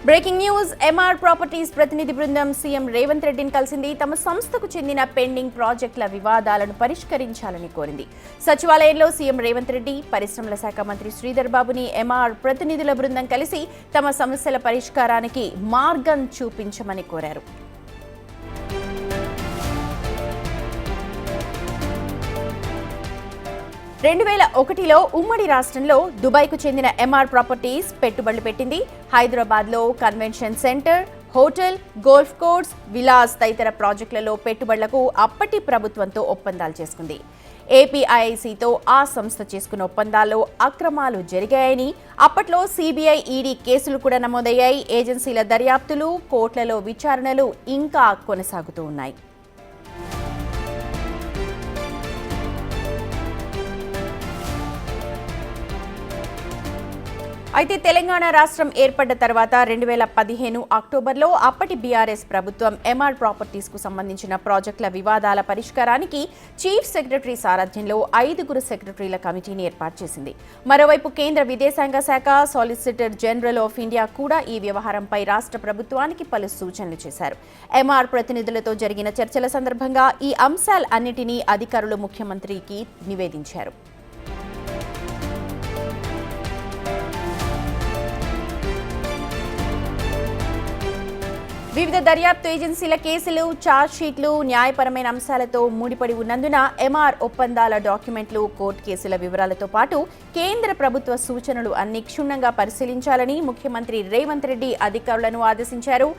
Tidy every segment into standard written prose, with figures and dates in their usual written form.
Breaking news MR properties ప్రతినిధి బృందం CM Revanth రెడ్డిని కలిసింది. తమ సంస్థకు చెందిన పెండింగ్ ప్రాజెక్టుల వివాదాలను పరిష్కరించాలని కోరింది. సచివాలయంలో సీఎం రేవంత్ రెడ్డి, పరిశ్రమల శాఖ మంత్రి శ్రీధర్ బాబుని ఎంఆర్ ప్రతినిధుల బృందం కలిసి తమ సమస్యల పరిష్కారానికి మార్గం చూపించమని కోరారు. 2001లో ఉమ్మడి రాష్ట్రంలో దుబాయ్కు చెందిన ఎంఆర్ ప్రాపర్టీస్ పెట్టుబడులు పెట్టింది. హైదరాబాద్లో convention centre, hotel, golf course, Vilas తదితర ప్రాజెక్టులలో పెట్టుబడులకు అప్పటి ప్రభుత్వంతో ఒప్పందాలు చేసుకుంది. ఏపీఐఐసితో ఆ సంస్థ చేసుకున్న ఒప్పందాల్లో అక్రమాలు జరిగాయని, అప్పట్లో సిబిఐ, ఈడీ కేసులు కూడా నమోదయ్యాయి. ఏజెన్సీల దర్యాప్తులు, కోర్టులలో విచారణలు ఇంకా కొనసాగుతూ ఉన్నాయి. అయితే తెలంగాణ రాష్ట్రం ఏర్పడ్డ తర్వాత 2015 అక్టోబర్లో అప్పటి బీఆర్ఎస్ ప్రభుత్వం ఎంఆర్ ప్రాపర్టీస్ కు సంబంధించిన ప్రాజెక్టుల వివాదాల పరిష్కారానికి చీఫ్ సెక్రటరీ సారథ్యంలో 5 సెక్రటరీల కమిటీని ఏర్పాటు చేసింది. మరోవైపు కేంద్ర విదేశాంగ శాఖ, సాలిసిటర్ జనరల్ ఆఫ్ ఇండియా కూడా ఈ వ్యవహారంపై రాష్ట్ర ప్రభుత్వానికి పలు సూచనలు చేశారు. ఎంఆర్ ప్రతినిధులతో జరిగిన చర్చల సందర్భంగా ఈ అంశాలన్నిటినీ అధికారులు ముఖ్యమంత్రికి నివేదించారు. వివిధ దర్యాప్తు ఏజెన్సీల కేసులు, ఛార్జ్షీట్లు న్యాయపరమైన అంశాలతో ముడిపడి ఉన్నందున ఎంఆర్ ఒప్పందాల డాక్యుమెంట్లు, కోర్టు కేసుల వివరాలతో పాటు కేంద్ర ప్రభుత్వ సూచనలు అన్ని క్షుణ్ణంగా పరిశీలించాలని ముఖ్యమంత్రి రేవంత్ రెడ్డి అధికారులను ఆదేశించారు.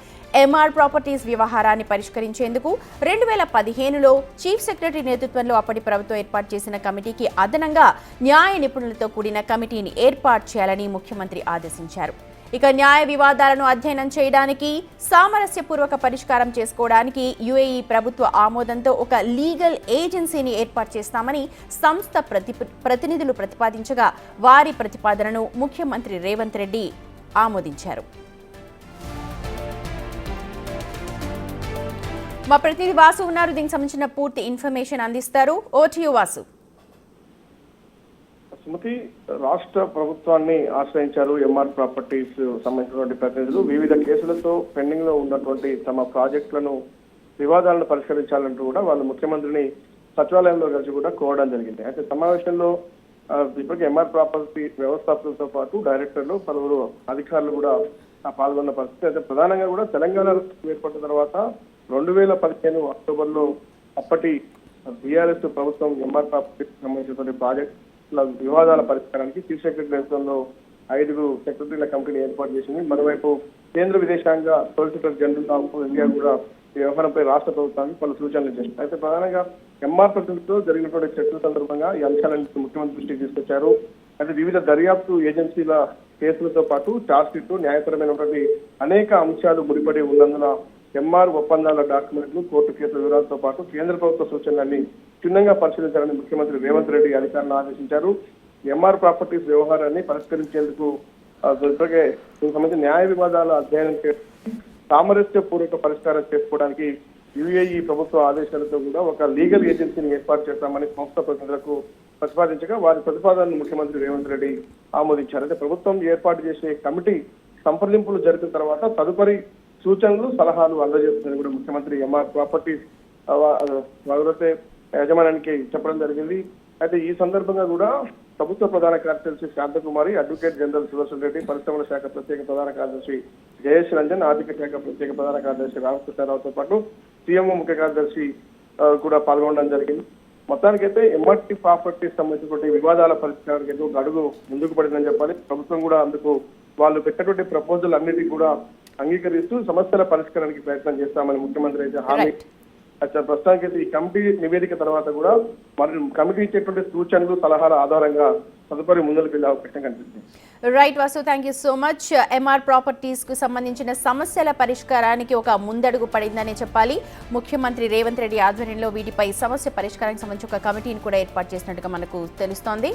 ఎంఆర్ ప్రాపర్టీస్ వ్యవహారాన్ని పరిష్కరించేందుకు 2015లో చీఫ్ సెక్రటరీ నేతృత్వంలో అప్పటి ప్రభుత్వం ఏర్పాటు చేసిన కమిటీకి అదనంగా న్యాయ నిపుణులతో కూడిన కమిటీని ఏర్పాటు చేయాలని ముఖ్యమంత్రి ఆదేశించారు. ఇక న్యాయ వివాదాలను అధ్యయనం చేయడానికి, సామరస్యపూర్వక పరిష్కారం చేసుకోవడానికి యుఏఈ ప్రభుత్వ ఆమోదంతో ఒక లీగల్ ఏజెన్సీని ఏర్పాటు చేస్తామని సంస్థ ప్రతినిధులు ప్రతిపాదించగా వారి ప్రతిపాదనను ముఖ్యమంత్రి రేవంత్ రెడ్డి ఆమోదించారు. మా ప్రతినిధి వాసు ఉన్నారు, దీనికి సంబంధించిన పూర్తి ఇన్ఫర్మేషన్ అందిస్తారు. ఓటీయూ వాసు. సుమతి, రాష్ట్ర ప్రభుత్వాన్ని ఆశ్రయించారు ఎంఆర్ ప్రాపర్టీస్ సంబంధించినటువంటి ప్రతినిధులు. వివిధ కేసులతో పెండింగ్ లో ఉన్నటువంటి తమ ప్రాజెక్టులను, వివాదాలను పరిష్కరించాలంటూ కూడా వాళ్ళు ముఖ్యమంత్రిని సచివాలయంలో కలిసి కూడా కోరడం జరిగింది. అయితే సమావేశంలో ఇప్పటికీ ఎంఆర్ ప్రాపర్టీ వ్యవస్థాపకులతో పాటు డైరెక్టర్లు, పలువురు అధికారులు కూడా పాల్గొన్న పరిస్థితి. అయితే ప్రధానంగా కూడా తెలంగాణ ఏర్పడిన తర్వాత 2015 అక్టోబర్లో అప్పటి బీఆర్ఎస్ ప్రభుత్వం ఎంఆర్ ప్రాపర్టీకి సంబంధించినటువంటి ప్రాజెక్ట్ వివాదాల పరిష్కారానికి చీఫ్ సెక్రటరీ నేతృత్వంలో 5 సెక్రటరీల కమిటీని ఏర్పాటు చేసింది. మరోవైపు కేంద్ర విదేశాంగ సోలిసిటర్ జనరల్ ఆఫ్ ఇండియా కూడా ఈ వ్యవహారంపై రాష్ట్ర ప్రభుత్వానికి పలు సూచనలు చేసింది. అయితే ప్రధానంగా ఎంఆర్ ప్రతినిధులతో జరిగినటువంటి చర్చల సందర్భంగా ఈ అంశాలను ముఖ్యమంత్రి దృష్టికి తీసుకొచ్చారు. అయితే వివిధ దర్యాప్తు ఏజెన్సీల కేసులతో పాటు ఛార్జ్షీట్, న్యాయపరమైనటువంటి అనేక అంశాలు ముడిపడి ఉన్నందున ఎంఆర్ ఒప్పందాల డాక్యుమెంట్లు, కోర్టు కేసుల వివరాలతో పాటు కేంద్ర ప్రభుత్వ సూచనలన్నీ క్షుణ్ణంగా పరిశీలించాలని ముఖ్యమంత్రి రేవంత్ రెడ్డి అధికారులను ఆదేశించారు. ఎంఆర్ ప్రాపర్టీస్ వ్యవహారాన్ని పరిష్కరించేందుకు ఇప్పటికే దీనికి సంబంధించి న్యాయ వివాదాల అధ్యయనం చేసి సామరస్యపూర్వక పరిష్కారం చేసుకోవడానికి యుఏఈ ప్రభుత్వ ఆదేశాలతో కూడా ఒక లీగల్ ఏజెన్సీని ఏర్పాటు చేస్తామని సంస్థ ప్రతినిధులకు ప్రతిపాదించగా వారి ప్రతిపాదనను ముఖ్యమంత్రి రేవంత్ రెడ్డి ఆమోదించారు. అయితే ప్రభుత్వం ఏర్పాటు చేసే కమిటీ సంప్రదింపులు జరిపిన తర్వాత తదుపరి సూచనలు, సలహాలు అందజేస్తుందని కూడా ముఖ్యమంత్రి ఎంఆర్ ప్రాపర్టీస్ ఎవరైతే యాజమాన్యానికి చెప్పడం జరిగింది. అయితే ఈ సందర్భంగా కూడా ప్రభుత్వ ప్రధాన కార్యదర్శి శాంతకుమారి, అడ్వకేట్ జనరల్ సుదర్శన్ రెడ్డి, పరిశ్రమల శాఖ ప్రత్యేక ప్రధాన కార్యదర్శి జయేష్ రంజన్, ఆర్థిక శాఖ ప్రత్యేక ప్రధాన కార్యదర్శి రామకృష్ణారావుతో పాటు సీఎంఓ ముఖ్య కార్యదర్శి కూడా పాల్గొనడం జరిగింది. మొత్తానికైతే ఎంఆర్ ప్రాపర్టీస్ సంబంధించినటువంటి వివాదాల పరిష్కారానికి ఒక అడుగు ముందుకు పడిందని చెప్పాలి. ప్రభుత్వం కూడా అందుకు వాళ్ళు పెట్టినటువంటి ప్రపోజల్ అన్నిటికీ కూడా అంగీకరిస్తూ సమస్యల పరిష్కారానికి ప్రయత్నం చేస్తామని ముఖ్యమంత్రి అయితే హామీ. ప్రస్తుతానికి అయితే ఈ కమిటీ నివేదిక తర్వాత కూడా మరి కమిటీ ఇచ్చేటువంటి సూచనలు, సలహాల ఆధారంగా తదుపరి ముందుకు వెళ్లే అవకాశం కనిపిస్తుంది. Right Vasu, thank you so much. MR properties కు సంబంధించిన సమస్యల పరిష్కారానికి ఒక ముందడుగు పడిందనే చెప్పాలి. ముఖ్యమంత్రి రేవంత్ రెడ్డి ఆధ్వర్యంలో వీటిపై సమస్య పరిష్కారానికి సంబంధించి ఒక కమిటీని కూడా ఏర్పాటు చేసినట్టుగా మనకు తెలుస్తోంది.